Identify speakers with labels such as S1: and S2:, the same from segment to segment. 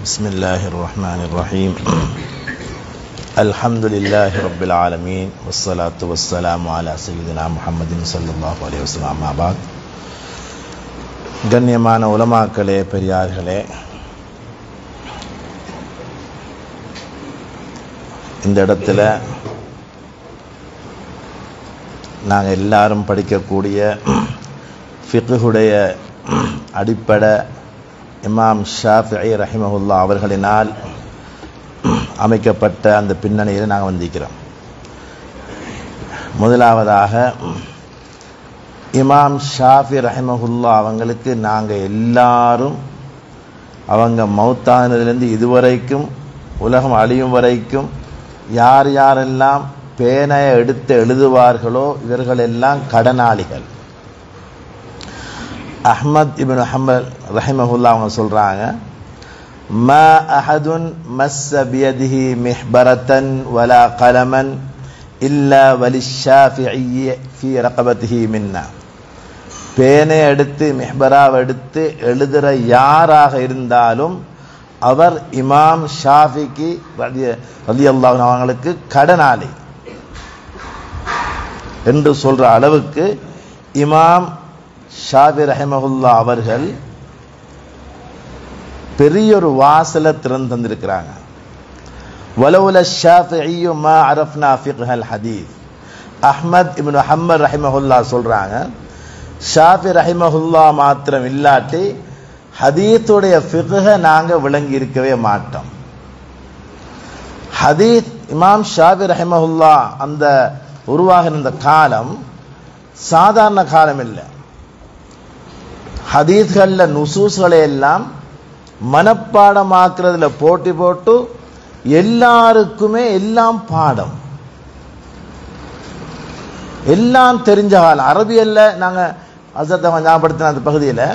S1: بسم الله الرحمن الرحيم الحمد لله رب العالمين والصلاة والسلام على سيدنا محمد صلى الله عليه وسلم أما بعد கண்ணியமான உலமாக்களே பெரியார்களே, இந்த இடத்துல நாங்கள் எல்லாரும் படிக்கக்கூடிய ஃபிக்ஹுடைய அடிப்படை இமாம் ஷாஃபிஈ ரஹிமஹுல்லா அவர்களினால் அமைக்கப்பட்ட அந்த பின்னணியில் நாங்கள் வந்திருக்கிறோம். முதலாவதாக இமாம் ஷாஃபி ரஹிமஹுல்லா அவங்களுக்கு நாங்கள் எல்லாரும் அவங்க மௌத்தானதிலிருந்து இதுவரைக்கும் உலகம் அழியும் வரைக்கும் யார் யாரெல்லாம் பேனையை எடுத்து எழுதுவார்களோ இவர்கள் எல்லாம் கடனாளிகள். அஹ்மத் இப்னு ஹம்பல் ரஹிமஹுல்லா அவங்க சொல்றாங்க, மா அஹதுன் மஸ்ஸ பியதிஹி மிஹ்பரத்தன் வலா கலமன் இல்லா வலிஷாஃபிஈ ஃபீ ரகபதிஹி மின்னா. பேனை எடுத்து மிஹ்பராவை எடுத்து எழுதுற யாராக இருந்தாலும் அவர் இமாம் ஷாஃபிக்கு ரலியல்லாஹு அன்ஹு அவங்களுக்கு கடனாளி என்று சொல்ற அளவுக்கு இமாம் ஷாஃபி ரஹிமஹுல்லா அவர்கள் பெரிய ஒரு வாசலை திறந்து தந்திருக்கிறாங்க. வலவுல ஷாஃபிஈ மா அரஃப்னா ஃபிக்ஹல் ஹதீஸ். அஹ்மத் இப்னு ஹம்பல் ரஹிமஹுல்லா சொல்றாங்க, ஷாஃபி ரஹிமஹுல்லா மாத்திரம் இல்லாட்டி ஹதீஸுடைய ஃபிக்ஹ நாங்க விளங்கி இருக்கவே மாட்டோம். ஹதீஸ் இமாம் ஷாஃபி ரஹிமஹுல்லா அந்த உருவாகின காலம் சாதாரண காலம் இல்லை. ஹதீஸ்கள்ல நுசூஸ்களை எல்லாம் மனப்பாடமாக்குறதுல போட்டி போட்டு எல்லாருக்குமே எல்லாம் பாடம், எல்லாம் தெரிஞ்ச காலம். அரபியல்ல நாங்க ஹஸரத் ஞாபகப்படுத்தின அந்த பகுதியில்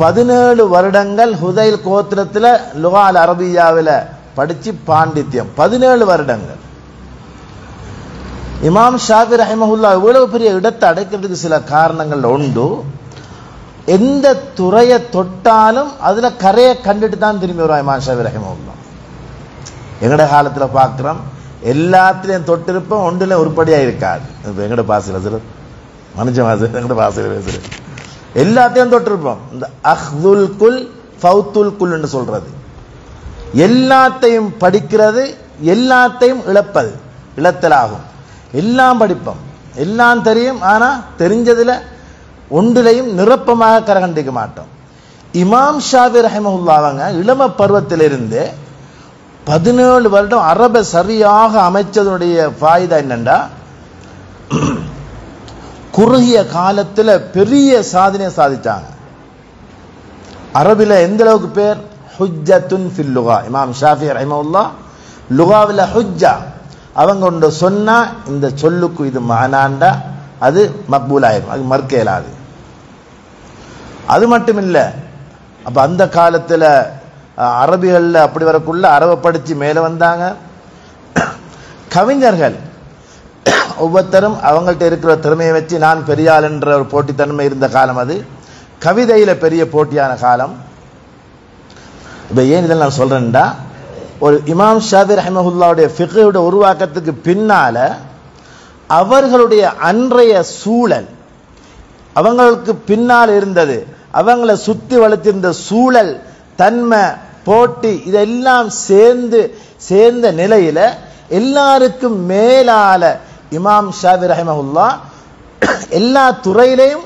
S1: 17 வருடங்கள் ஹுதைல் கோத்திரத்தில் லுகால் அரபியாவில் படிச்சு பாண்டித்யம் 17 வருடங்கள். இமாம் ஷாஃபி ரஹிமஹுல்லா இவ்வளவு பெரிய இடத்தை அடைக்கிறதுக்கு சில காரணங்கள் உண்டு. எந்த துறையை தொட்டாலும் அதுல கரையை கண்டுட்டு தான் திரும்பி வருவான் இமாம் ஷாஃபி ரஹிமஹுல்லா. எங்கட காலத்துல பார்க்கிறோம், எல்லாத்திலையும் தொட்டிருப்போம், ஒன்றுல உருப்படியா இருக்காது. எங்கட பாசையில் மனுஷ வாசல் எங்கட பாசையில் பேசுறது எல்லாத்தையும் தொட்டிருப்போம். இந்த அஹ்துல் குல் ஃபவுத்துல் குல் என்று சொல்றது, எல்லாத்தையும் படிக்கிறது எல்லாத்தையும் இழப்பது, இழத்தலாகும். எல்லாம் படிப்போம், எல்லாம் தெரியும், ஆனா தெரிஞ்சதுல ஒன்றிலையும் நிரப்பமாக கரகண்டிக்க மாட்டோம். இமாம் ஷாஃபி ரஹிமஹுல்லா அவங்க இளம பருவத்திலிருந்து 17 வருடம் அரப சரியாக அமைச்சதனுடைய ஃபாயிதா என்னண்டா, குறுகிய காலத்தில் பெரிய சாதனை சாதிச்சாங்க. அரபில எந்த அளவுக்கு பேர், ஹுஜ்ஜத்துன் ஃபில் லுகா. இமாம் ஷாஃபி ரஹிமஹுல்லா லுகாவில் ஹுஜ்ஜா. அவங்க ஒன்று சொன்னா இந்த சொல்லுக்கு இது மானாண்டா அது மக்பூல் ஆயிரும், அது மறுக்க இயலாது. அது மட்டும் இல்லை, அப்ப அந்த காலத்துல அரபிகள்ல அப்படி வரக்குள்ள அரபை படிச்சு மேல வந்தாங்க. கவிஞர்கள் ஒவ்வொருத்தரும் அவங்கள்ட்ட இருக்கிற திறமையை வச்சு நான் பெரியாள் என்ற ஒரு போட்டித்தன்மை இருந்த காலம் அது. கவிதையில பெரிய போட்டியான காலம். இப்ப ஏன் இதெல்லாம் நான் சொல்றேன்டா, ஒரு இமாம் ஷாஃபி ரஹிமஹுல்லாவுடைய ஃபிக்ஹுடைய உருவாக்கத்துக்கு பின்னால அவர்களுடைய அன்றைய சூழல், அவங்களுக்கு பின்னால் இருந்தது, அவங்கள சுத்தி வளர்த்திருந்த சூழல், தன்மை, போட்டி, இதெல்லாம் சேர்ந்த நிலையில எல்லாருக்கும் மேலால இமாம் ஷாஃபி ரஹிமஹுல்லா எல்லா துறையிலையும்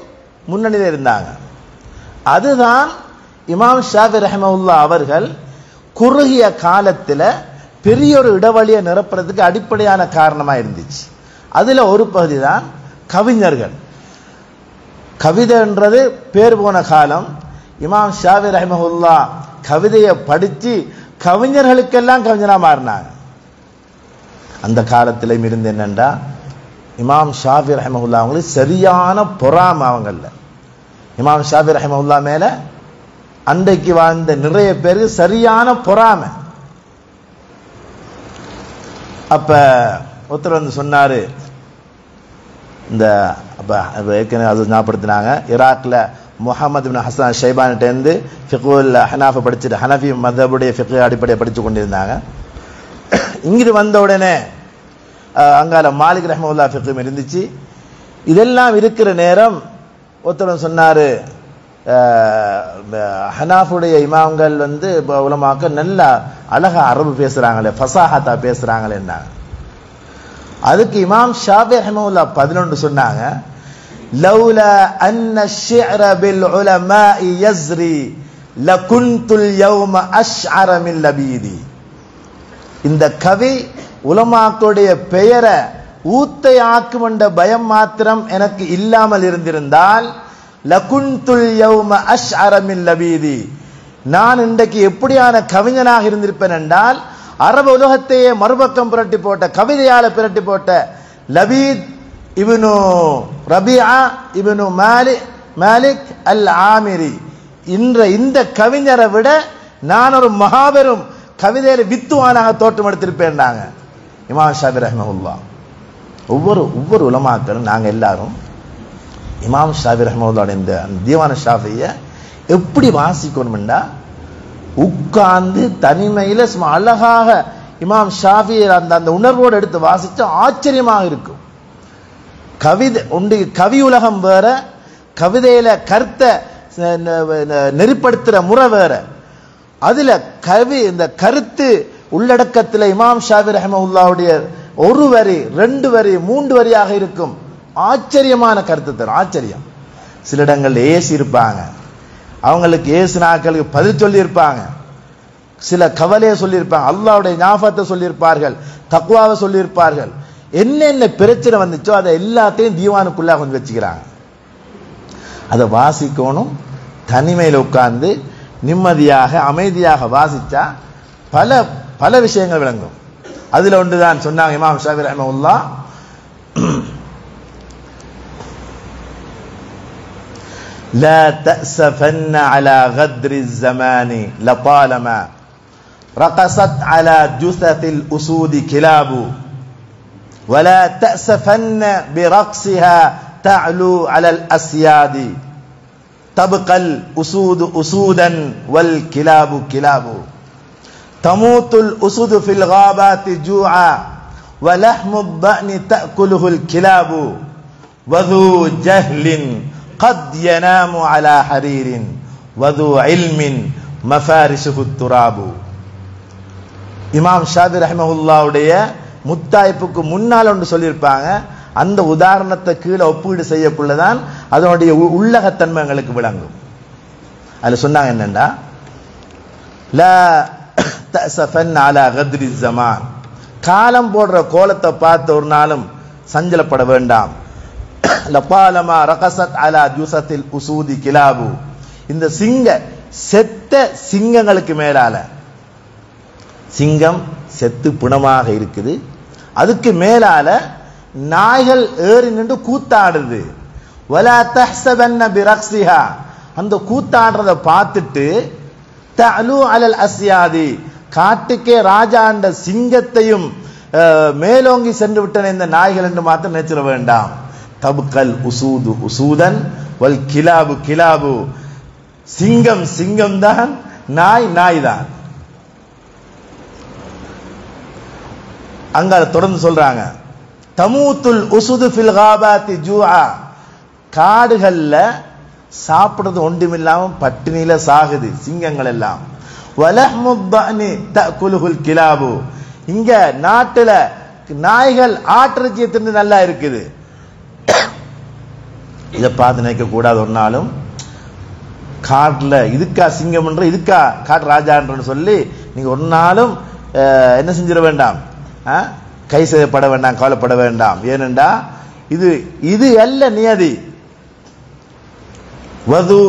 S1: முன்னணியில் இருந்தாங்க. அதுதான் இமாம் ஷாஃபி ரஹிமஹுல்லா அவர்கள் குறுகிய காலத்தில் பெரிய ஒரு இடைவெளியை நிரப்புறதுக்கு அடிப்படையான காரணமா இருந்துச்சு. அதுல ஒரு பகுதி தான் கவிஞர்கள். கவிதைன்றது பேர் போன காலம். இமாம் ஷாஃபி ரஹிமஹுல்லா கவிதையை படிச்சு கவிஞர்களுக்கெல்லாம் கவிஞனா மாறினாங்க. அந்த காலத்திலும் இருந்து என்னண்டா, இமாம் ஷாஃபி ரஹிமஹுல்லா அவங்களுக்கு சரியான பொறாம. அவங்கள இமாம் ஷாஃபி ரஹிமஹுல்லா மேல அன்றைக்கு வாழ்ந்த நிறைய பேருக்கு சரியான பொறாம. அப்ப ஒருத்தர் வந்து சொன்னாரு, இந்த ஏற்கனவே அது ஞாபகப்படுத்தினாங்க, ஈராக்ல முஹம்மது பின் ஹசன் ஷைபானிட்ட இருந்து ஃபிக்ஹுல் ஹனாஃப படிச்சுட்டு ஹனஃபி மதபுடைய ஃபிக்ஹ் அடிப்படையை படித்து கொண்டிருந்தாங்க. இங்கிட்டு வந்த உடனே அங்கால மாலிக் ரஹ்மத்துல்லாஹி ஃபிக்ஹும் இருந்துச்சு. இதெல்லாம் இருக்கிற நேரம் ஒருத்தர் சொன்னாரு, ஹனாஃபுடைய இமாம்கள் உலமாக்கள் நல்லா அழகா அரபு பேசுறாங்களே, ஃபசாஹத்தா பேசுறாங்களேன்னாங்க. அதுக்கு இமாம் ஷாஃபி ரஹ்மத்துல்லாஹ் 11 சொன்னாங்க, லௌலா அன்ன ஷிஅர பில் உலமாஇ யஸ்ரி லகுன்துல் யௌம அஷ்அர மின் லபீதி. இந்த கவி உலமாக்களுடைய பெயரை ஊத்தை ஆக்கும் என்ற பயம் மாத்திரம் எனக்கு இல்லாமல் இருந்திருந்தால் லகுன்துல் யௌம அஷ்அர மின் லபீதி, நான் இன்றைக்கு எப்படியான கவிஞனாக இருந்திருப்பேன் என்றால் அரபு உலகத்தையே மறுபக்கம் புரட்டி போட்ட, கவிதையால புரட்டி போட்ட லபீத் இப்னு ரபிஆ இப்னு மாலிக் அல் ஆமிரி இந்த கவிஞரை விட நான் ஒரு மகாபெரும் கவிதையில வித்துவானாக தோற்றம் எடுத்திருப்பேன். இமாம் ஷாஃபி ரஹ்மத்துல்லாஹ் ஒவ்வொரு உலமாக்களும் நாங்க எல்லாரும் இமாம் ஷாஃபி ரஹ்மத்துல்லாஹ் இந்த தீவான ஷாஃபியை எப்படி வாசிக்கணும்னா உட்கார்ந்து தனிமையில சும்மா அழகாக இமாம் ஷாஃபி அந்த உணர்வோடு எடுத்து வாசிச்சா ஆச்சரியமாக இருக்கும். கவிதை உண்டு, கவி உலகம் வேற, கவிதையில கருத்தை நெறிப்படுத்துற முறை வேற. அதுல இந்த கருத்து உள்ளடக்கத்தில் இமாம் ஷாஃபி ரஹ்மத்துல்லாஹுடைய ஒரு வரி 2 வரி 3 வரியாக இருக்கும். ஆச்சரியமான கருத்து தரும். ஆச்சரியம். சில இடங்கள்ல ஏசி இருப்பாங்க, அவங்களுக்கு ஏசுனாக்களுக்கு பதில் சொல்லி இருப்பாங்க, சில கவலையை சொல்லியிருப்பாங்க, அல்லாஹ்வுடைய ஞாபகத்தை சொல்லியிருப்பார்கள், தக்வாவை சொல்லியிருப்பார்கள். என்னென்ன பிரச்சனை வந்துச்சோ அதை எல்லாத்தையும் தீவானுக்குள்ள கொஞ்சம் வச்சுக்கிறாங்க. அதை வாசிக்கணும். தனிமையில் உட்கார்ந்து நிம்மதியாக அமைதியாக வாசிச்சா பல பல விஷயங்கள் விளங்கும். அதுல ஒன்றுதான் சொன்னாங்க இமாம் ஷாஃபி ரஹ்மத்துல்லாஹ், لا تأسفن على غدر الزمان لطالما رقصت على جثث الأسود كلاب ولا تأسفن برقصها تعلو على الأسياد تبقى الأسود أسودا والكلاب كلاب تموت الأسود في الغابات جوعا ولحم الضأن تأكله الكلاب وذو جهل قد ينام على حرير وذو علم مفارشه التراب. இமாம் ஷாஃபி ரஹ்மத்துல்லாஹுடைய முத்தாய்ப்புக்கு முன்னால் ஒன்று சொல்லியிருப்பாங்க. அந்த உதாரணத்தை கீழே ஒப்பீடு செய்யக்குள்ளதான் அதனுடைய உள்ளகத்தன்மை எங்களுக்கு விளங்கும். அதுல சொன்னாங்க என்னன்னா, லா தஸஃபன் அலா கத்ரி ஸமான், காலம் போடுற கோலத்தை பார்த்து ஒரு நாளும் சஞ்சலப்பட வேண்டாம். லபாலமா ரகசத் அலா ஜுஸத்தில் உசூதி கிலாபு, இந்த செத்த சிங்கங்களுக்கு மேலால, சிங்கம் செத்து பிணமாக இருக்குது, அதுக்கு மேலால நாய்கள் ஏறி நின்று கூத்தாடுது. வலா தஹ்ஸபன்ன பிரக்ஸிஹா, அந்த கூத்தாடுறத பார்த்துட்டு தஅலு அலல் அஸ்யாதி, காட்டுக்கே ராஜாண்ட சிங்கத்தையும் மேலோங்கி சென்று விட்டன இந்த நாய்கள் என்று மாத்திரம் நினைச்சிட வேண்டாம். தபுக்கல் உசூது உசூதன் வல் கிலாபு கிலாபு, சிங்கம் சிங்கம் தான், நாய் நாய் தான். அங்க தொடர்ந்து சொல்றாங்க, தமூத்துல் உசுது ஃபில் காபாத்தி ஜூஆ, காடுகள்ல சாப்பிடுறது ஒன்றுமில்லாம பட்டினியில சாகுது சிங்கங்கள் எல்லாம். வலஹ்முத் தஅனி தஅகுலுல் கிலாபு, இங்க நாட்டுல நாய்கள் ஆட்டிறைச்சியை தின்னு நல்லா இருக்குது. இதை பார்த்து நினைக்க கூடாது. ஒரு நாளும் காட்டுல இதுக்கா சிங்கம் இதுக்கா காட்டு ராஜான்னு சொல்லி நீங்க ஒரு நாளும் என்ன செஞ்சிட வேண்டாம், கை செய்யப்பட வேண்டாம், கவலைப்பட வேண்டாம். ஏனென்றா இது அல்ல நியதி. வது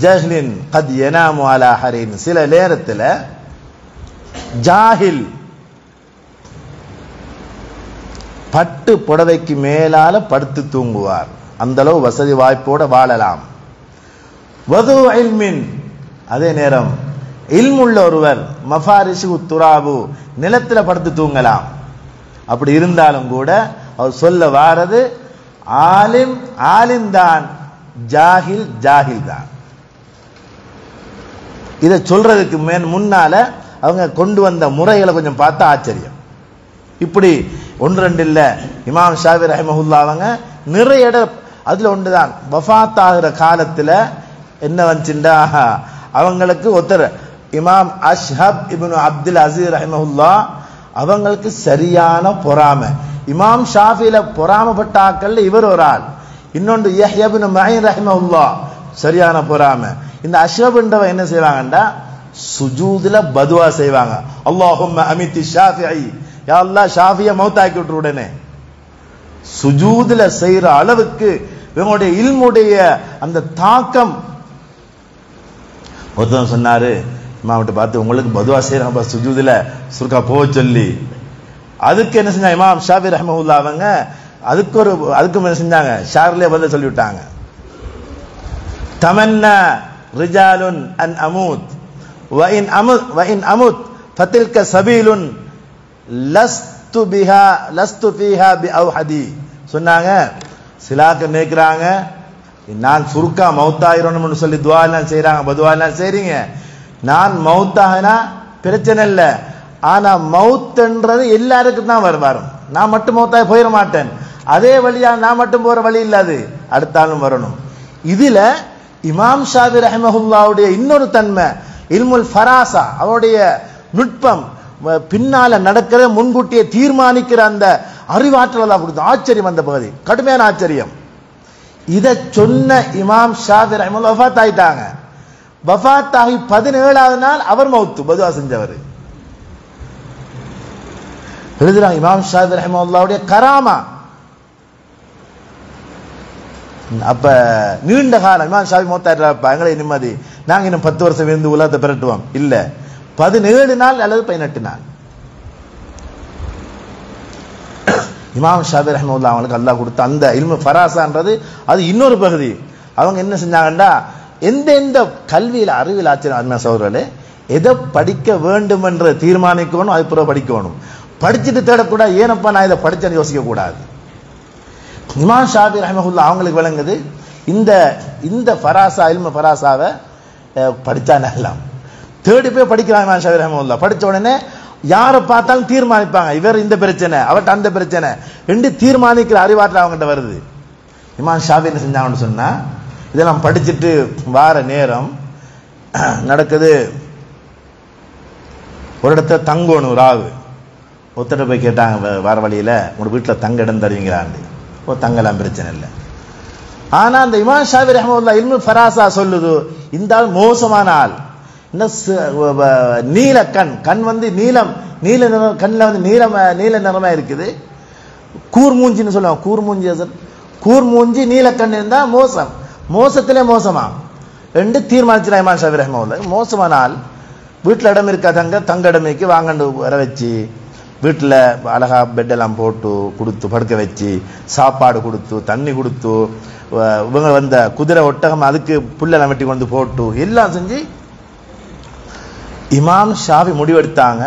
S1: ஜஹ்லின் கத் யனாமு அலா ஹரீன், சில நேரத்தில் ஜாஹில் பட்டு புடவைக்கு மேலால படுத்து தூங்குவார். அந்த அளவு வசதி வாய்ப்போட வாழலாம். வது இல்மின், அதே நேரம் இல்முள்ள ஒருவர் மஃபாரிஷு துராபு, நிலத்தில் படுத்து தூங்கலாம். அப்படி இருந்தாலும் கூட அவர் சொல்ல வாரது ஆலிம் தான், ஜாஹில் ஜாஹில் தான். இதை சொல்றதுக்கு முன்னால அவங்க கொண்டு வந்த முறைகளை கொஞ்சம் பார்த்தா ஆச்சரியம். இப்படி ஒன்று ரெண்டு இல்ல, இமாம் ஷாஃபி ரஹிமஹுல்லா அவங்க நிறைய அதுல ஒன்றுதான் வஃபாத் ஆகிற காலத்துல என்ன வந்துச்சுண்டா, அவங்களுக்கு ஒருத்தர் இமாம் அஷ்ஹப் இப்னு அப்துல் அசீஸ் ரஹிமஹுல்லா அவங்களுக்கு சரியான பொறாமை. இமாம் ஷாஃபில பொறாமப்பட்ட ஆட்கள் இவர் ஒரு ஆள். இன்னொன்று யஹ்யா இப்னு மঈன் ரஹிமஹுல்லா சரியான பொறாமை. இந்த அஷ்ஹப்ன்றவன் என்ன செய்வாங்கண்டா சுஜூதுல பதுவா செய்வாங்க. அல்லாஹும்ம அமித்தி ஷாஃபிஈ, யா அல்லாஹ் ஷாஃபிய மௌத்தாக்கி விட்டு உடனே. சுஜூதுல செய்யற அளவுக்கு இவங்களுடைய இல்முடைய அந்த தாக்கம். ஒருத்தன் சொன்னாரு இமாம்கிட்ட பார்த்து, உங்களுக்கு பதுவா செய்யறாங்க சுஜூதுல சுருக்கா போக சொல்லி. அதுக்கு என்ன செஞ்சாங்க இமாம் ஷாஃபி ரஹ்மத்துல்லாஹி அவங்க அதுக்கு என்ன செஞ்சாங்க, ஷார்லே பதில் சொல்லிவிட்டாங்க. தமன்னா ரிஜாலுன் அன் அமூத் வ இன் அமுத் ஃபதில்க சபீலுன் லஸ்து ஃபீஹா பிஅவ்ஹதி சொன்னாங்க. சிலாக்க நினைக்கிறாங்க நான் சுருக்கா மௌத்தாயிரணும்னு சொல்லி துவா எல்லாம் செய்யறாங்க, பதுவா எல்லாம் செய்றீங்க. நான் மௌத்தாகனா பிரச்சனை இல்லை, ஆனா மௌத்ன்றது எல்லாருக்கும் தான் வரும். நான் மட்டும் மௌத்தாய் போயிட மாட்டேன். அதே வழியா நான் மட்டும் போற வழி இல்லாது அடுத்தாலும் வரணும். இதுல இமாம் ஷாஃபி ரஹிமஹுல்லாவுடைய இன்னொரு தன்மை இல்முல் ஃபராசா, அவருடைய நுட்பம், பின்னால நடக்கிற முன்கூட்டியே தீர்மானிக்கிற அந்த அறிவாற்றல் தான் கொடுத்து ஆச்சரியம். அந்த பகுதி கடுமையான ஆச்சரியம். இதை சொன்ன இமாம் ஷாஃபி ரஹிமஹுல்லா வஃபாத் ஆயிட்டாங்க. வஃபாத் ஆகி 17வது நாள் அவர் மௌத்து பதுவா செஞ்சவர் எழுதுறாங்க. இமாம் ஷாஃபி ரஹிமஹுல்லாவுடைய கராமா. அப்ப நீண்ட காலம் இமாம் ஷாஃபி மௌத்தாயிட்டாப்பா, எங்களை நிம்மதி, நாங்க இன்னும் 10 வருஷம் இருந்து உலகத்தை பெறட்டுவோம் இல்ல, 17 நாள் அல்லது 18 நாள். இமாம் ஷாஃபி ரஹ்மத்துல்லாஹி அவங்களுக்கு அல்லாஹ் கொடுத்த அந்த இல்மு ஃபராசான்றது அது இன்னொரு பகுதி. அவங்க என்ன செஞ்சாங்கண்டா, எந்த கல்வியில அறிவியல் ஆச்சரியம் அருமை சகோதரர்களே, எதை படிக்க வேண்டும் என்று தீர்மானிக்கணும், அது பிறகு படிக்கணும். படிச்சுட்டு தேடக்கூடாது, ஏனப்பா நான் இதை படிச்சேன்னு யோசிக்க கூடாது. இமாம் ஷாஃபி ரஹ்மத்துல்லாஹி அவங்களுக்கு விளங்குது இந்த ஃபராசா இல்மு ஃபராசாவை படிச்சா நகலாம். தேடி போய் படிக்கிறாங்க இமாம் ஷாஃபி ரஹ்மத்துல்லாஹி. படிச்ச உடனே யாரை பார்த்தாலும் தீர்மானிப்பாங்க, இவர் இந்த பிரச்சனை அவர்கிட்ட அந்த பிரச்சனை ரெண்டு தீர்மானிக்கிற அறிவாற்றல் அவங்ககிட்ட வருது. இமாம் ஷாஃபி என்ன செஞ்சாங்கன்னு சொன்னா, இதெல்லாம் படிச்சுட்டு வார நேரம் நடக்குது, ஒரு இடத்துல தங்கணும் ராவு. ஒருத்தட்ட போய் கேட்டாங்க வார வழியில, உங்க வீட்டில் தங்க இடம் தருவீங்களான்னு. தங்கலாம் பிரச்சனை இல்லை. ஆனா அந்த இமாம் ஷாஃபி ரஹ்மத்துல்லாஹி இல்மு ஃபராசா சொல்லுது, இந்த ஆள் மோசமான ஆள். நீல கண் வந்து நீல நிறம், கண்ணில் வந்து நீல நிறமா இருக்குது. கூர்மூஞ்சின்னு சொல்லுவாங்க, கூர்மூஞ்சி நீல கண் இருந்தா மோசத்திலே மோசமா ரெண்டு தீர்மானிச்சு இமாம் ஷாஃபி ரஹ்மத்துல்லாஹி. மோசமான ஆள். வீட்டில் இடம் இருக்கா, தங்க இடமைக்கு வாங்கண்டு வர வச்சு, வீட்டில் அழகா பெட்டெல்லாம் போட்டு கொடுத்து படுக்க வச்சு, சாப்பாடு கொடுத்து தண்ணி கொடுத்து, இவங்க வந்த குதிரை ஒட்டகம் அதுக்கு புல்லெல்லாம் வெட்டி கொண்டு போட்டு எல்லாம் செஞ்சு இமாம் ஷாஃபி முடிவெடுத்தாங்க,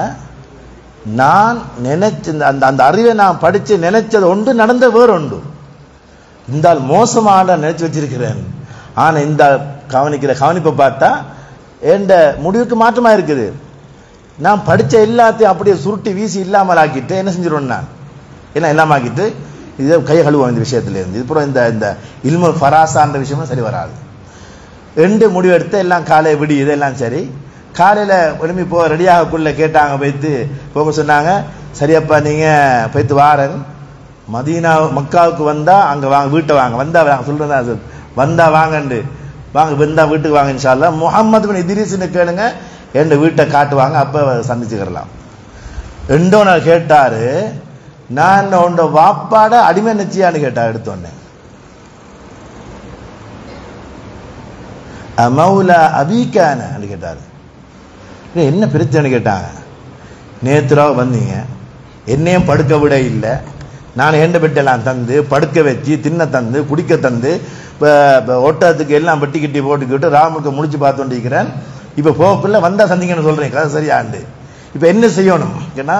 S1: நான் நினைச்ச அந்த அறிவை நான் படிச்சு நினைச்சது ஒன்று, நடந்த வேறு ஒன்று. இந்த மோசமான நினைச்சு வச்சிருக்கிறேன். ஆனா இந்த கவனிப்பை பார்த்தா என்ற முடிவுக்கு மாற்றமா இருக்குது. நான் படிச்ச எல்லாத்தையும் அப்படியே சுருட்டி வீசி இல்லாமல் ஆக்கிட்டு என்ன செஞ்சிருவேன், நான் எல்லாம் இல்லாம ஆக்கிட்டு இதை கையை கழுவோம் இந்த விஷயத்துல இருந்து. இது இந்த இல்மு ஃபராசான்ற விஷயமும் சரி வராது. ரெண்டு முடிவு எடுத்து எல்லாம் காலை விடி இதெல்லாம் சரி. காலையில எழுப்பி ரெடியாகக்குள்ள கேட்டாங்க, போய்த்து போக சொன்னாங்க. சரியப்பா நீங்க போய்த்து வாரன் மதீனா மக்காவுக்கு வந்தா அங்க வாங்க, வீட்டை வாங்க, வந்தா சொல்றதா வந்தா வாங்கண்டு வாங்க, வந்தா வீட்டுக்கு வாங்க இன்ஷா அல்லாஹ். முஹம்மது பின் இத்ரீஸ்னு கேளுங்க, என் வீட்டை காட்டுவாங்க, அப்ப சந்திச்சுக்கலாம். ரெண்டோ நாள் கேட்டாரு, நான் உண்ட வாப்பாட அடிமை நிச்சயான்னு கேட்டா. எடுத்தோன்னே மௌலா அபீகான்னு கேட்டாரு. என்ன பிரச்சனை கேட்டாங்க. நேத்துராவ வந்தீங்க, என்னையும் படுக்க விட இல்லை, நான் எந்த பெட்டெல்லாம் தந்து படுக்க வச்சு தின்ன தந்து குடிக்க தந்து ஒட்டத்துக்கு எல்லாம் வெட்டி கட்டி போட்டுக்கிட்டு ராமுக்கு முடிச்சு பார்த்துருக்கிறேன். இப்ப போக்குள்ள வந்தா சந்திங்கன்னு சொல்றேன், கதை சரியாண்டு. இப்ப என்ன செய்யணும் ஏன்னா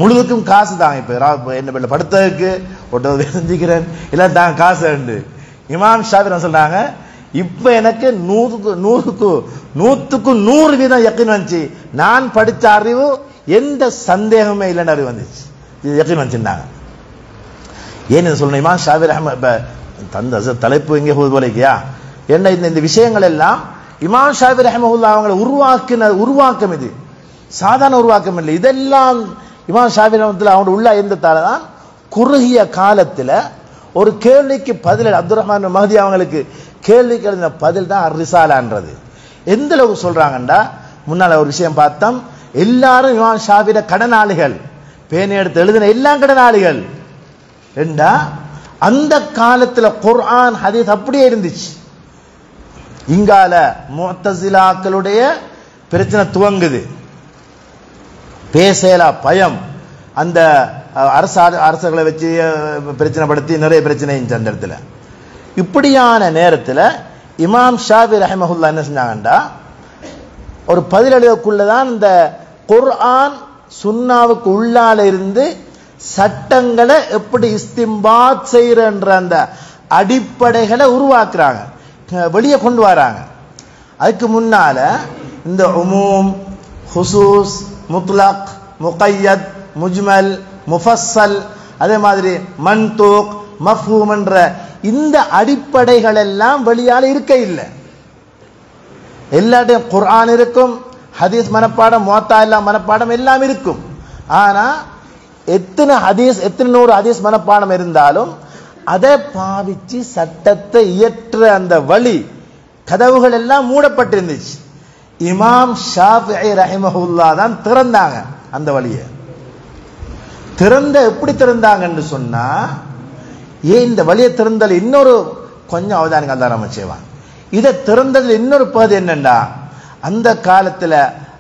S1: முழுவதுக்கும் காசு தாங்க. இப்ப என்ன பெல்ல படுத்ததுக்கு ஒட்டது செஞ்சுக்கிறேன் எல்லாம் தாங்க காசு உண்டு. இமாம் ஷாஃபி சொல்றாங்க, இப்ப எனக்கு 100% யக்கீன் வந்துச்சு. நான் படிச்ச அறிவு எந்த சந்தேகமே இல்லைன்னு அறிவு வந்துச்சு. இது யக்கீன் வந்துச்சுன்னாங்க. ஏன் இதை சொல்லணும்? இமாம் ஷாஃபி தந்த தலைப்பு எங்கே போது போலைக்கியா என்ன இந்த விஷயங்கள் எல்லாம் இமாம் ஷாஃபி ரஹ்மத்துல்லாஹி அவங்களை உருவாக்கம். இது சாதாரண உருவாக்கம் இல்லை. இதெல்லாம் இமாம் ஷாஃபி ரஹ்மத்துல்லாஹி அவங்க உள்ள இருந்ததால தான் குறுகிய காலத்தில் ஒரு கேள்விக்கு பதில் அப்துல் ரஹ்மான் மஹதி அவங்களுக்கு கேள்விக்கு எழுதின பதில் தான் அர்-ரிசாலான்றது. எந்த அளவுக்கு சொல்றாங்கண்டா, முன்னால ஒரு விஷயம் பார்த்தோம், எல்லாரும் இமாம் ஷாஃபியோட கடனாளிகள், பேனை எடுத்து எழுதின எல்லாம் கடனாளிகள். ரெண்டா அந்த காலத்துல குர்ஆன் ஹதீஸ் அப்படியே இருந்துச்சு. இங்கால முஅத்தஸிலாக்களுடைய பிரச்சனை துவங்குது, பேசலா பயம், அந்த அரசர்களை வச்சு பிரச்சனைப்படுத்தி நிறைய பிரச்சனை அந்த இடத்துல. இப்படியான நேரத்தில் இமாம் ஷாஃபி ரஹ்மத்துல்லாஹி என்ன செஞ்சாங்கண்டா, ஒரு பதிலெழுதக்குள்ளதான் இந்த குர்ஆன் சுன்னாவுக்கு உள்ளால இருந்து சட்டங்களை எப்படி இஸ்திம்பாத் செய்யறன்ற அந்த அடிப்படைகளை உருவாக்குறாங்க, வெளியே கொண்டு வராங்க. அதுக்கு முன்னால இந்த உமூம், ஹுசூஸ், முத்லக், முகையத், முஜ்மல், முஃபஸ்ஸல், அதே மாதிரி மன்தூக், மஃபூம் என்ற இந்த அடிப்படைகள் எல்லாம் வெளியால இருக்க இல்லை. எல்லாத்தையும் குர்ஆன் இருக்கும், ஹதீஸ் மனப்பாடம், முவத்தா எல்லாம் மனப்பாடம் எல்லாம் இருக்கும். ஆனா எத்தனை ஹதீஸ், எத்தனை 100 ஹதீஸ் மனப்பாடம் இருந்தாலும் அதை பாவிச்சு சட்டத்தை இயற்ற அந்த வழி கதவுகள் எல்லாம் மூடப்பட்டிருந்துச்சு. இமாம் ஷாஃபிஈ ரஹிமஹுல்லாஹ் தான் திறந்தாங்க அந்த வழியை. எப்படி திறந்தாங்கன்னு சொன்னா, ஏன் இந்த வழியை திறந்தல் இன்னொரு கொஞ்சம் அவதானிகள் அல்லாஹ் செய்வான். இதை திறந்ததில் இன்னொரு பகுதி என்னண்டா, அந்த காலத்துல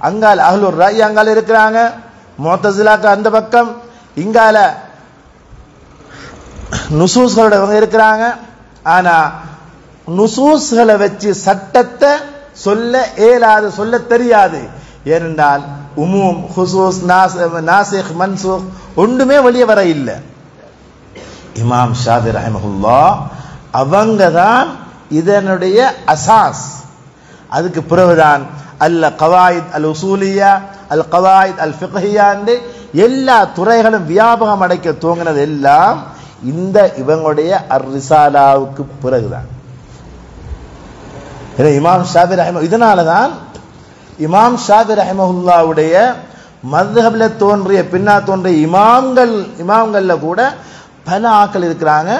S1: அங்கால அஹ்லுர் ரஅய் அங்கால இருக்கிறாங்க, முஅத்தஸிலாக்கு அந்த பக்கம், இங்கால நுசூஸ்களோட இருக்கிறாங்க. ஆனா நுசூஸ்களை வச்சு சட்டத்தை சொல்ல இயலாது, சொல்ல தெரியாது. ஏனென்றால் உமூம், ஹுசூஸ், நாசிக், மன்சூக் ஒன்றுமே வெளியே வர இல்லை. இமாம் ஷாஃபி ரஹ்மத்துல்லாஹ் அவங்க தான் இதனுடைய அசாஸ். அதுக்கு பிறகுதான் அல் கவாயித் அல் உசூலியா, அல் கவாயித் அல் ஃபிக்ஹியா எல்லா துறைகளும் வியாபகம் அடைக்க துவங்கினது எல்லாம் இந்த இவங்களுடைய அர்-ரிசாலாவுக்கு பிறகுதான். இமாம் ஷாஃபி ரஹ்மத்துல்லாஹ் இதனாலதான் இமாம் ஷாஃபி ரஹ்மத்துல்லாஹ்வுடைய மத்ஹப்ல தோன்றிய பின்னா தோன்றிய இமாம்கள்ல கூட பல ஆக்கள் இருக்கிறாங்க.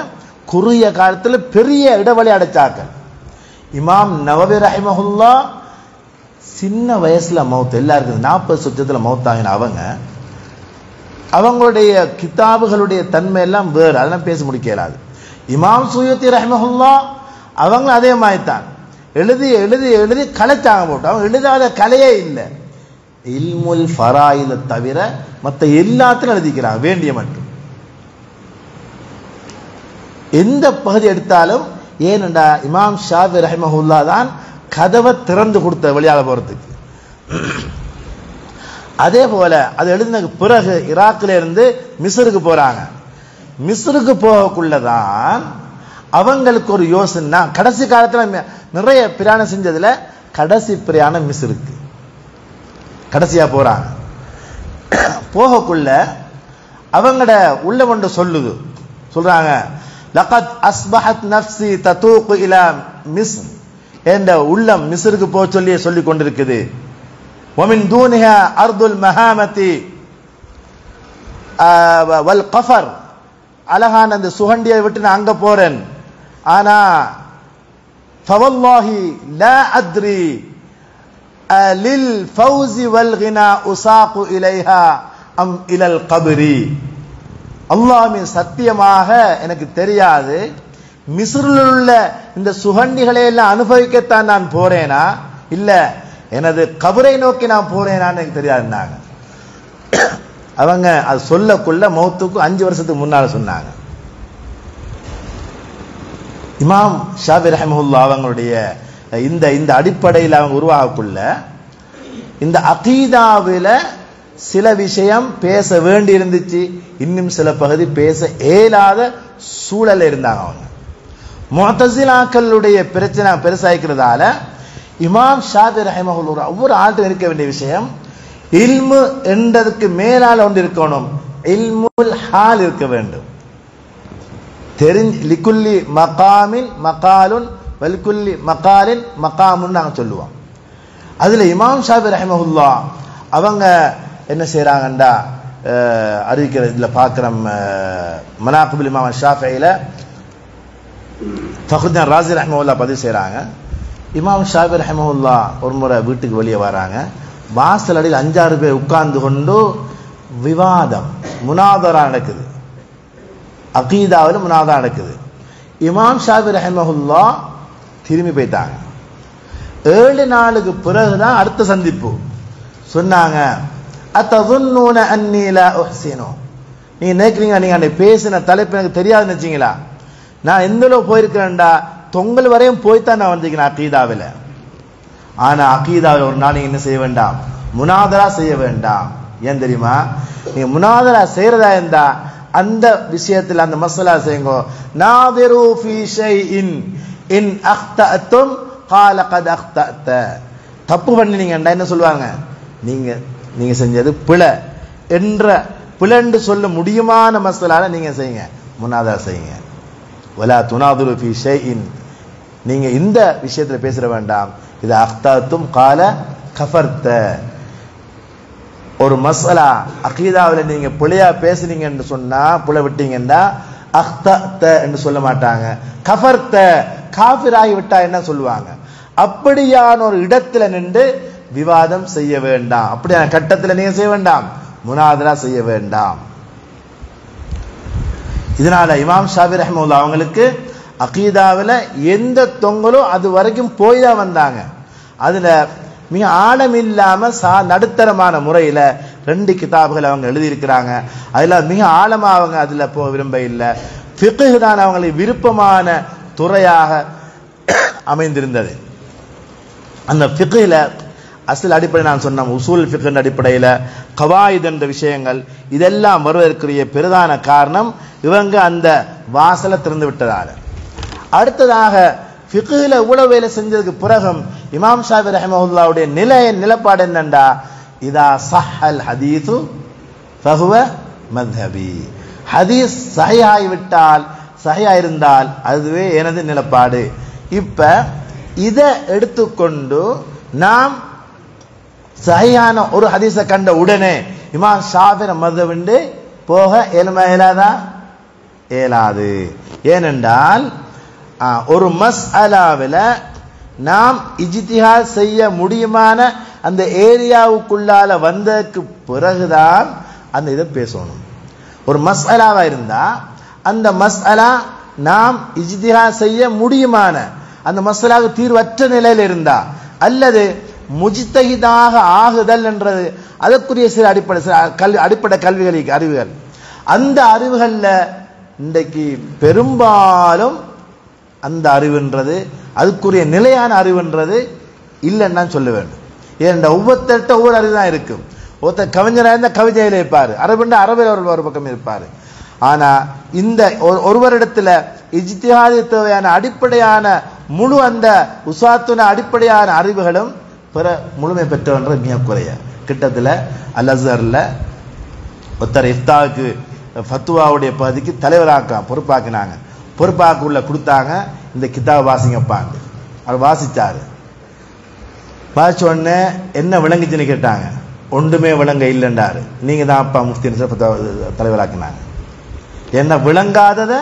S1: குறுகிய காலத்தில் பெரிய இடைவெளி அடைச்சாக்கள். இமாம் நவவி ரஹ்மத்துல்லாஹ் சின்ன வயசுல மௌத், எல்லாருக்கும் 40 சுற்றத்துல மௌத்தாகின அவங்களுடைய கிதாபுகளுடைய தன்மை எல்லாம் வேறு, அதெல்லாம் பேச முடிக்கலாது. இமாம் சுயூத்தி ரஹ்மத்துல்லாஹ் அவங்க அதே மாதிரி தான் எழுதி எழுதி எழுதி கலைச்சாங்க போட்டு. அவங்க எழுதாத கலையே இல்லை. இல்முல் ஃபராயித தவிர மற்ற எல்லாத்திலும் எழுதிக்கிறாங்க, வேண்டிய மட்டும். எந்த பகுதி எடுத்தாலும், ஏனென்றா இமாம் ஷாஃபி ரஹ்மத்துல்லாஹ் தான் கதவை திறந்து கொடுத்த வெளியால போறதுக்கு. அதே போல அது எழுதினதுக்கு பிறகு ஈராக்கில இருந்து மிஸ்ருக்கு போறாங்க. மிஸ்ருக்கு போகக்குள்ளதான் அவங்களுக்கு ஒரு யோசனை. கடைசி காலத்துல நிறைய பிரயாணம் செஞ்சதுல கடைசி பிரயாணம் மிஸ்ருக்கு கடைசியா போறாங்க. போகக்குள்ள அவங்கட உள்ள ஒன்று சொல்றாங்க, லகத் அஸ்பஹத் நஃப்ஸி ததூகு இலா மிஸ்ர், என்ற உள்ளம் மிஸ்ருக்கு போக சொல்லி கொண்டிருக்குது. ومن دونها أرض المهامة والقفر, அழகான அந்த சுகண்டியை விட்டு நான் அங்க போறேன். ஆனா فوالله لا أدري للفوز والغنى أساق إليها أم إلى القبر. அல்லாஹ்வின் சத்தியமாக எனக்கு தெரியாது, மிஸ்ரில் உள்ள இந்த சுகண்டிகளை எல்லாம் அனுபவிக்கத்தான் நான் போறேனா இல்ல எனது கபரை நோக்கி நான் போறேனான்னு எனக்கு தெரியாதுன்னாங்க. அவங்க அது சொல்லக்குள்ள மௌத்துக்கு 5 வருஷத்துக்கு முன்னால சொன்னாங்க. இமாம் ஷாஃபி ரஹ்மத்துல்லாஹ் அவங்களுடைய இந்த அடிப்படையில் அவங்க உருவாகக்குள்ள இந்த அகீதாவில சில விஷயம் பேச வேண்டி இருந்துச்சு, இன்னும் சில பகுதி பேச இயலாத சூழல் இருந்தாங்க. அவங்க முஅத்தஸிலாக்களுடைய பிரச்சனை பெருசாய்க்கிறதால இமாம் ஷாஃபி ரஹிமஹுல்லாஹ் ஒவ்வொரு ஆள்கிட்ட இருக்க வேண்டிய விஷயம் இல்மு என்றதுக்கு மேலால ஒன்று இருக்கணும், இல்முல் ஹால் இருக்க வேண்டும். லிக்குல்லி மகாமின் மகாலுன் வல்குல்லி மகாலின் மகாமுன்னு நாங்கள் சொல்லுவோம். அதுல இமாம் ஷாஃபி ரஹிமஹுல்லாஹ் அவங்க என்ன செய்யறாங்கண்டா அறிவிக்கிறது இதுல பார்க்கிறோம். மனாகிபுல் இமாம் ஷாஃபியில ஃபக்ருத்தீன் ராஸி ரஹிமஹுல்லாஹ் பதிவு செய்யறாங்க. இமாம் ஷாஃபி ரஹிமஹுல்லாஹ் ஒரு முறை வீட்டுக்கு வெளியே வராங்க. வாசல் அடியில் 5-6 பேர் உட்கார்ந்து கொண்டு விவாதம் முனாதரா நடக்குது, அகீதாவில் முனாதரா நடக்குது. இமாம் ஷாஃபி ரஹிமஹுல்லாஹ் திரும்பி போயிட்டாங்க. 7 நாளுக்கு பிறகுதான் அடுத்த சந்திப்பு. சொன்னாங்க, அத்ததுன்னூன அன்னி லா உஹ்சினு, நீங்க நினைக்கிறீங்க நீங்க அந்த பேசின தலைப்பு எனக்கு தெரியாதுன்னு நினைச்சீங்களா? நான் எந்த அளவு போயிருக்கிறேன்டா, தொங்கல் வரையும் போய்தான் நான் வந்திருக்கேன் அகீதாவில். ஆனா அகீதாவில் ஒரு நாள் நீங்க என்ன செய்ய வேண்டாம், முனாதரா செய்ய வேண்டாம். ஏன் தெரியுமா? நீங்க முனாதரா செய்யறதா இருந்தா அந்த விஷயத்தில் அந்த மஸலா செய்யுங்க. நாதிரு ஃபீ ஷைஇன் இன் அக்தஅதும் قال قد اخطأت, தப்பு பண்ணினீங்கடா என்ன சொல்வாங்க, நீங்க செஞ்சது பிழை என்ற பிழை சொல்ல முடியுமான மஸலால நீங்க செய்யுங்க, முனாதரா செய்யுங்க. வலா துனாதிரு ஃபீ ஷைஇன், நீங்க இந்த விஷயத்துல பேச வேண்டாம். இது அக்தஅதும் قال கஃபர்த, ஒரு மஸலா அகீதாவில் நீங்க பிழையா பேசுனீங்கன்னு சொன்னா, பிழை விட்டீங்கன்னா அக்தஅத என்று சொல்ல மாட்டாங்க, கஃபர்த காஃபிராகி விட்டா என்ன சொல்லுவாங்க. அப்படியான ஒரு இடத்துல நின்று விவாதம் செய்ய வேண்டாம், அப்படியான கட்டத்தில் நீங்க செய்ய வேண்டாம், முனாதரா செய்ய வேண்டாம். இதனால இமாம் ஷாஃபி ரஹ்மத்துல்லாஹி அவங்களுக்கு அகீதாவில் எந்த தொங்கலோ அது வரைக்கும் போய் தான் வந்தாங்க. அதுல மிக ஆழம் இல்லாம நடுத்தரமான முறையில 2 கிதாபுகள் அவங்க எழுதியிருக்கிறாங்க. அதுல மிக ஆழமா அவங்க அதுல போக விரும்ப இல்லை. ஃபிக்ஹ் தான் அவங்களுக்கு விருப்பமான துறையாக அமைந்திருந்தது. அந்த ஃபிக்ஹ்ல அசல் அடிப்படை நான் சொன்ன உசூல் ஃபிக்ஹ் அடிப்படையில் கவாயித் என்ற விஷயங்கள் இதெல்லாம் வருவதற்குரிய பிரதான காரணம் இவங்க அந்த வாசலை திறந்து விட்டதால. அடுத்ததாக ஃபிக்ஹ்ல இவ்வளவு வேலை செஞ்சதுக்கு பிறகும் இமாம் ஷாஃபி ரஹிமஹுல்லாஹ்வுடைய நிலப்பாடு என்னண்டா, இதா ஸஹல் ஹதீஸு ஃபஹுவ மத்ஹபி, ஹதீஸ் சஹீஹாகி விட்டால் சஹீஹா இருந்தால் அதுவே எனது நிலப்பாடு. இப்ப இதை எடுத்துக்கொண்டு நாம் சஹீஹான ஒரு ஹதீஸை கண்ட உடனே இமாம் ஷாஃபி மத்ஹப் போக இயலாதா? இயலாது. ஏனென்றால் ஒரு மஸ்அலாவில் நாம் இஜ்திஹாத் செய்ய முடியுமான அந்த ஏரியாவுக்குள்ளால வந்ததுக்கு பிறகுதான் அந்த இதை பேசணும். ஒரு மஸ்அலாவா இருந்தா அந்த மஸ்அலா நாம் இஜ்திஹாத் செய்ய முடியுமான அந்த மஸ்அலாவுக்கு தீர்வற்ற நிலையில் இருந்தா, அல்லது முஜ்தஹிதாக ஆகுதல் என்றது அதற்குரிய சில அடிப்படை அறிவுகள், அந்த அறிவுகள்ல இன்றைக்கு பெரும்பாலும் அந்த அறிவுன்றது அதுக்குரிய நிலையான அறிவுன்றது இல்லைன்னு நான் சொல்ல வேண்டும். ஏனென்றால் ஒவ்வொருத்தர்கிட்ட ஒவ்வொரு அறிவு தான் இருக்கும். ஒருத்தர் கவிஞராக இருந்தால் கவிதையில் இருப்பார், அரபுண்டா அரபில் ஒரு பக்கம் இருப்பார். ஆனா இந்த ஒருவரிடத்துல இஜ்திஹாது தேவையான அடிப்படையான முழு அந்த உசாத்துன அடிப்படையான அறிவுகளும் பிற முழுமை பெற்றவன்ற மிக குறைய. கிட்டத்தில் அல் அஸ்ஹர்ல ஒருத்தர் இஃப்தாவுக்கு ஃபத்துவாவுடைய பகுதிக்கு பொறுப்பாக்கினாங்க. பொறுப்பாக்குள்ள கொடுத்தாங்க, இந்த கிதாபை வாசிங்கப்பாங்க. அவர் வாசிச்சாரு. வாசிச்ச உடனே என்ன விளங்குச்சுன்னு கேட்டாங்க. ஒன்றுமே விளங்க இல்லைன்றாரு. நீங்க தான் அப்பா முஃப்தி தலைவராக்கினாங்க. என்ன விளங்காதத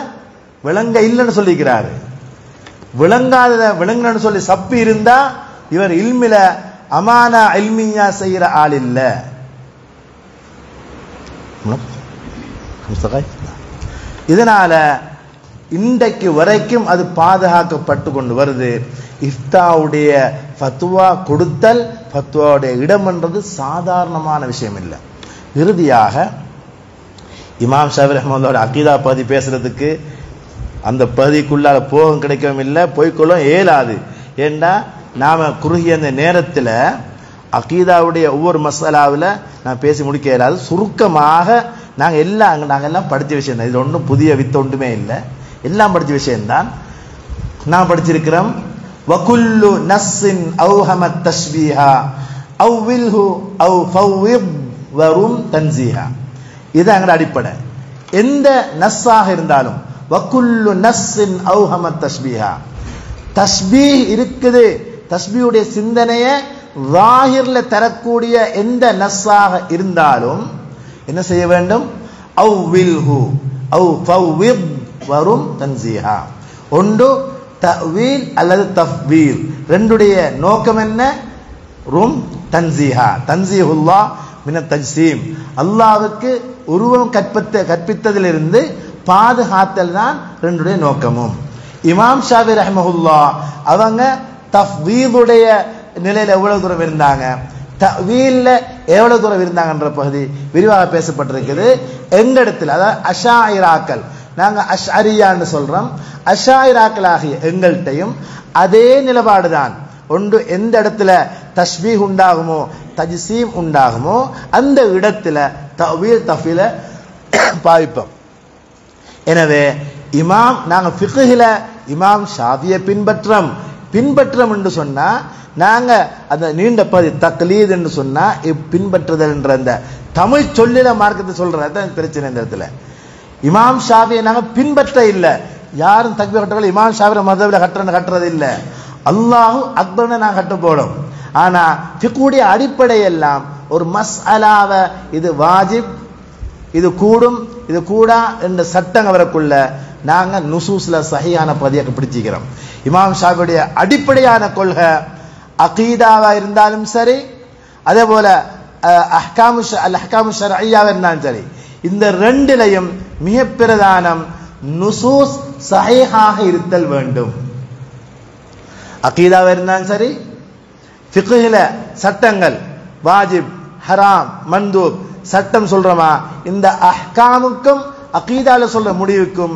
S1: விளங்க இல்லைன்னு சொல்லிக்கிறாரு. விளங்காதத விளங்கன்னு சொல்லி சப்பி இருந்தா இவர் இல்மில அமானா இல்மியா செய்யற ஆள் இல்ல. இதனால இன்றைக்கு வரைக்கும் அது பாதுகாக்கப்பட்டு கொண்டு வருது. இஃப்தாவுடைய ஃபத்வா கொடுத்தல், ஃபத்வாவுடைய இடம் என்றது சாதாரணமான விஷயம் இல்லை. இறுதியாக இமாம் ஷாஃபி ரஹ்மத்துல்லாஹி அகீதா பகுதி பேசுறதுக்கு அந்த பகுதிக்குள்ளால போகம் கிடைக்கவும் இல்லை, போய்க்கொள்ளும் இயலாது. ஏண்டா நாம குறுகிய அந்த நேரத்தில் அகீதாவுடைய ஒவ்வொரு மசாலாவில் நான் பேசி முடிக்க இயலாது. சுருக்கமாக நாங்கள் எல்லாம் படித்த விஷயம் தான். இது ஒன்றும் புதிய வித்து ஒன்றுமே இல்லை, எல்லாம் படித்த விஷயம்தான். நான் படிச்சிருக்கிறோம் வகுல்லு நஸ்ஸின் அவ்ஹமத் தஷ்பீஹா அவ்வில்ஹு அவ் ஃபவ்வித் வரும் தன்சீஹா. இது எங்கட அடிப்படை. எந்த நஸ்ஸாக இருந்தாலும் வகுல்லு நஸ்ஸின் அவ்ஹமத் தஷ்பீஹா, தஸ்பீஹ் இருக்குது, தஸ்பீஹுடைய சிந்தனையை ஸாஹிர்ல தரக்கூடிய எந்த நஸ்ஸாக இருந்தாலும் என்ன செய்ய வேண்டும்? அவ்வில்ஹு அவ் ஃபவ்வித் வரும் தன்சீஹா. ஒன்று தஅவீல் அல்லது தஃவீல், ரெண்டுடைய நோக்கம் என்ன? ரும் தன்சீஹா, தன்சீஹுல்லாஹ் மினத் தஜ்சீம், அல்லாஹ்வுக்கு உருவம் கற்பித்ததிலிருந்து பாதுகாத்தல் தான் ரெண்டுடைய நோக்கமும். இமாம் ஷாஃபி ரஹ்மஹுல்லாஹ் அவங்க தஃவீதுடைய நிலையில எவ்வளவு தூரம் இருந்தாங்க, தஅவீல்ல எவ்வளவு தூரம் இருந்தாங்கன்ற பகுதி விரிவாக பேசப்பட்டிருக்குது. எங்க இடத்துல, அதாவது அஷாயிராக்கள், நாங்க அஷ்அரியான்னு சொல்றோம், அஷாயிராக்கள் ஆகிய எங்கள்கிட்டையும் அதே நிலைப்பாடு தான். ஒன்று எந்த இடத்துல தஷ்பீஹ் உண்டாகுமோ தஜ்சீம் உண்டாகுமோ அந்த இடத்துல தஅவீல் தஃவீல பாவிப்போம். எனவே இமாம் நாங்க ஃபிக்ஹ்ல இமாம் ஷாஃபியை பின்பற்றம் என்று சொன்னா, நாங்க அந்த நீண்ட பதி தக்லீத் என்று சொன்னா பின்பற்றுதல் என்ற அந்த தமிழ் சொல்லில மார்க்கத்தை சொல்றது பிரச்சனை. இந்த இடத்துல இமாம் ஷாஃபியை நாங்க பின்பற்ற இல்லை, யாரும் தக்பீர் கட்டவர்கள் இமாம் ஷாஃபி மதபில கட்டுறது இல்லை, அல்லாஹு அக்பர்னு நான் கட்ட போடும். ஆனா ஃபிக்ஹுடைய அடிப்படை எல்லாம் ஒரு மஸ்அலாவை இது வாஜிப், இது கூடும், இது கூடா என்ற சட்டங்க வரக்குள்ள நாங்க நுசூஸ்ல சஹீஹான பதியை பிடிச்சிக்கிறோம். இமாம் ஷாஃபியுடைய அடிப்படையான கொள்கை அகீதாவா இருந்தாலும் சரி, அதே போல அஹ்காமு ஷர்ஈயாவா இருந்தாலும் சரி, இந்த ரெண்டிலையும் மிக பிரதானம் நுசூஸ் சஹீஹாக இருத்தல் வேண்டும். அகீதாவா இருந்தாலும் சரி, ஃபிக்ஹ்ல சட்டங்கள் வாஜிப் ஹராம் மந்தூப் சட்டம் சொல்றோமா, இந்த அஹ்காமுக்கும் அகீதால சொல்ற முடிவுக்கும்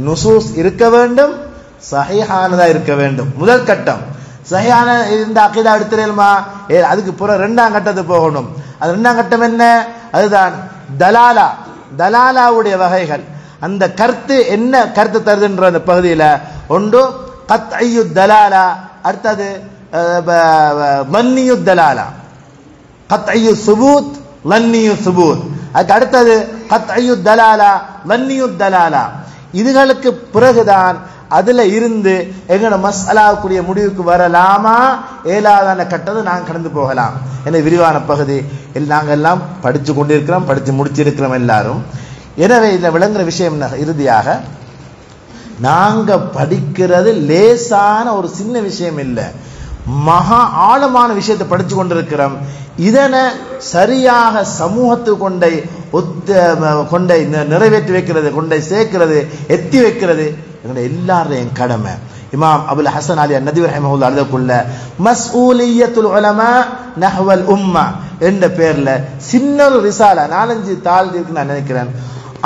S1: நுசூஸ் இருக்க வேண்டும், சஹீஹானதா இருக்க வேண்டும். முதல் கட்டம் சஹீஹான இந்த அகீதா எடுத்துறேமா, அதுக்கு பிறகு இரண்டாம் கட்டத்துக்கு போகணும். அது இரண்டாம் கட்டம் என்ன? அதுதான் தலாலாவுடைய வகைகள். அந்த கருத்து என்ன கருத்து தருதுன்ற அந்த பகுதியில ஒன்று கத்இயு தலாலா, அடுத்தது லன்னியு தலாலா, கத்இயு சுபூத் லன்னியு சுபூத், அதுக்கு அடுத்தது கத்இயு தலாலா லன்னியு தலாலா. இதுகளுக்கு பிறகுதான் அதுல இருந்து எங்கட மஸ்அலாவுக்குரிய முடிவுக்கு வரலாமா ஏலாதான கட்டத்தை நாங்கள் கடந்து போகலாம். என விரிவான பகுதி நாங்கள் எல்லாம் படிச்சு கொண்டிருக்கிறோம், படிச்சு முடிச்சிருக்கிறோம் எல்லாரும். எனவே இதுல விளங்குற விஷயம் இறுதியாக, நாங்க படிக்கிறது லேசான ஒரு சின்ன விஷயம் இல்லை, மகா ஆழமான விஷயத்தை படிச்சு கொண்டிருக்கிறோம். இதனை சரியாக சமூகத்துக்கு கொண்டை நிறைவேற்றி வைக்கிறது, கொண்டை சேர்க்கிறது, எத்தி வைக்கிறது எங்களுடைய எல்லாரையும் கடமை. இமாம் அபுல் ஹசன் அலி நதவி ரஹிமஹுல்லாஹ் எழுதக்குள்ள மஸ்ஊலியத்துல் உலமா நஹ்வல் உம்மா என்ற பேர்ல சின்ன ஒரு ரிசாலா 4-5 தாள் இருக்குன்னு நான் நினைக்கிறேன்.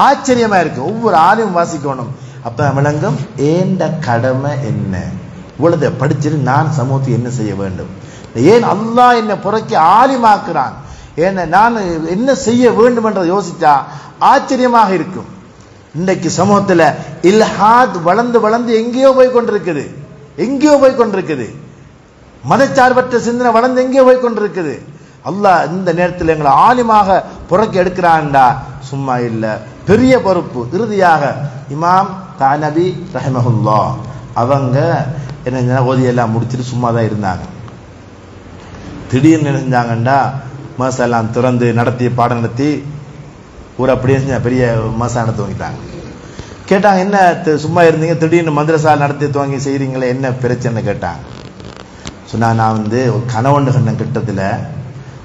S1: ஆச்சரியமா இருக்கு, ஒவ்வொரு ஆளையும் வாசிக்கணும். அப்ப விளங்கும் ஏண்ட கடமை என்ன, இவ்வளவு படிச்சுட்டு நான் சமூகத்துக்கு என்ன செய்ய வேண்டும், ஏன் அல்லாஹ் என்னை புறக்கி ஆலிமாக்குறான், ஏன்னா நான் என்ன செய்ய வேண்டும் என்ற யோசிச்சா ஆச்சரியமாக இருக்கும். இன்றைக்கு சமூகத்தில் இல்ஹாத் வளர்ந்து எங்கேயோ போய் கொண்டிருக்குது, மதச்சார்பற்ற சிந்தனை வளர்ந்து எங்கேயோ போய் கொண்டிருக்குது. அல்லாஹ் இந்த நேரத்தில் எங்களை ஆலிமாக புறக்கி எடுக்கிறான்டா சும்மா இல்ல, பெரிய பொறுப்பு. இறுதியாக இமாம் தானபி ரஹிமஹுல்லாஹ் அவங்க என்ன ஓதியெல்லாம் முடிச்சுட்டு சும்மா தான் இருந்தாங்க. திடீர்னு என்ன செஞ்சாங்கண்டா, மசாலாம் திறந்து நடத்தி பாடம் நடத்தி ஊர் அப்படியே பெரிய மசா நடத்தி துவங்கிட்டாங்க. கேட்டாங்க, என்ன சும்மா இருந்தீங்க, திடீர்னு மதரசா நடத்தி துவங்கி செய்றீங்களே, என்ன பிரச்சனை கேட்டாங்க. சொன்னா, நான் ஒரு கனவுண்டு கண்ட கிட்டத்தில்,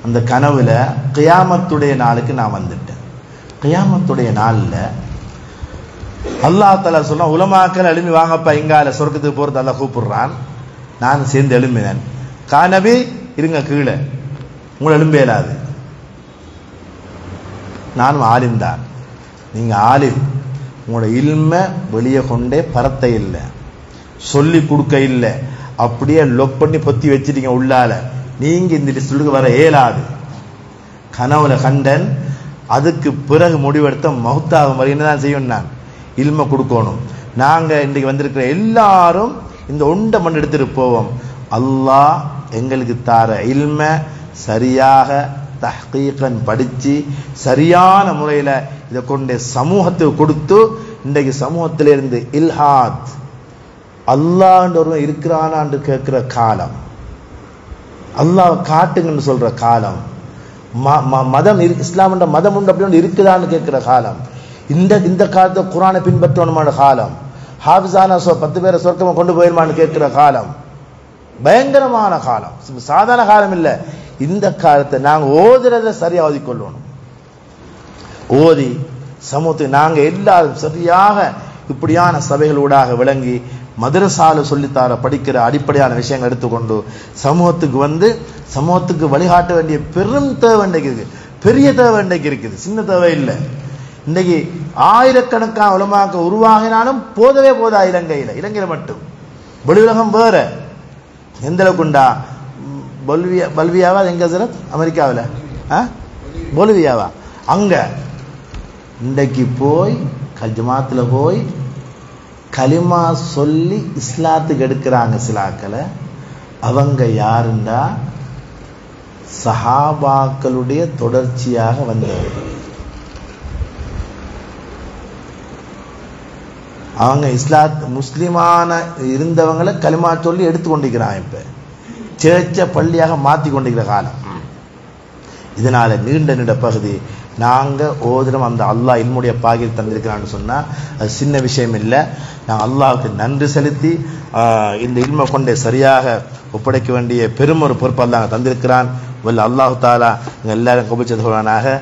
S1: அந்த கனவுல கியாமத்துடைய நாளுக்கு நான் வந்துட்டேன். கியாமத்துடைய நாளில் அல்லாஹ் தஆலா சொன்னா, உலமாக்கள் எழுப்பி வாங்கப்பா இங்கால சொர்க்கத்துக்கு போறது அல்லாஹ் கூப்பிடுறான். நான் சேர்ந்து எழும்பினேன். கானபி இருங்க கீழே, உங்களை எழும்ப இயலாது, நானும் ஆலிம் தான், நீங்க ஆலிம், உங்களோட இல்ம வெளியே கொண்டே பரத்த இல்லை, சொல்லி கொடுக்க இல்லை, அப்படியே லொக் பண்ணி பொத்தி வச்சிட்டீங்க உள்ளால, நீங்க இந்த லிஸ்டுக்கு வர இயலாது. கனவுல கண்டன், அதுக்கு பிறகு முடிவெடுத்த மௌத்தாகும் வரை என்னதான் செய்யணும், நான் இல்ம கொடுக்கணும். நாங்க இன்றைக்கு வந்திருக்கிற எல்லாரும் இந்த ஒன்றை மண் எடுத்துட்டு போவோம். அல்லாஹ் எங்களுக்கு தார இல்ம சரியாக தஹ்கீகன் படிச்சு சரியான முறையில் இதை கொண்டு சமூகத்துக்கு கொடுத்து இன்றைக்கு சமூகத்திலிருந்து இல்ஹாத் அல்லாஹ் ஒருவன் இருக்கிறானான்னு கேட்கிற காலம், அல்லாஹ் காட்டுங்கன்னு சொல்ற காலம், மதம் இஸ்லாம் என்ற மதம் உண்டு அப்படி இருக்குதான்னு கேட்கிற காலம், இந்த காலத்தை குர்ஆனை பின்பற்றணுமான காலம், ஹாஃபிஸான 10 பேரை சொர்க்கமா கொண்டு போயிருமான்னு கேட்கிற காலம், பயங்கரமான காலம், சாதாரண காலம் இல்லை. இந்த காலத்தை நாங்க ஓதுறத சரியா ஓதிக்கொள்ளணும். ஓதி சமூகத்துக்கு நாங்க எல்லாரும் சரியாக இப்படியான சபைகளூடாக விளங்கி மதரசால சொல்லித்தார படிக்கிற அடிப்படையான விஷயங்கள் எடுத்துக்கொண்டு சமூகத்துக்கு வழிகாட்ட வேண்டிய பெரும் தேவை இன்றைக்கு இருக்கு, பெரிய தேவை இன்றைக்கு இருக்குது, சின்ன தேவை இல்லை. இன்றைக்கு ஆயிரக்கணக்கான உலமாக்க உருவாகினாலும் போதவே போதா. இலங்கையில மட்டும், வெளி உலகம் வேற எந்த அளவுக்குண்டா, பல்வியாவா எங்க சரத் அமெரிக்காவில் பொலிவியாவா அங்க இன்றைக்கு போய் ஜமாத்துல போய் கலிமா சொல்லி இஸ்லாத்துக்கு எடுக்கிறாங்க சிலாக்களை. அவங்க யாருண்டா சஹாபாக்களுடைய தொடர்ச்சியாக வந்தவர். அவங்க முஸ்லிமான இருந்தவங்களை கலிமா சொல்லி எடுத்து கொண்டிருக்கிறாங்க. இப்ப சேர்ச்ச பள்ளியாக மாற்றி கொண்டிருக்கிற காலம். இதனால நீண்ட பகுதி நாங்க ஓதுறோம். அந்த அல்லாஹ் இல்முடைய பாகில் தந்திருக்கிறான்னு சொன்னா அது சின்ன விஷயம் இல்லை. நாங்கள் அல்லாஹ்வுக்கு நன்றி செலுத்தி இந்த இல்மை கொண்டே சரியாக ஒப்படைக்க வேண்டிய பெரும் ஒரு பொறுப்பு அல்லாஹ் தந்திருக்கிறான். அல்லாஹ் தாலா எல்லாரும் கபூல் செய்து கொள்வானாக.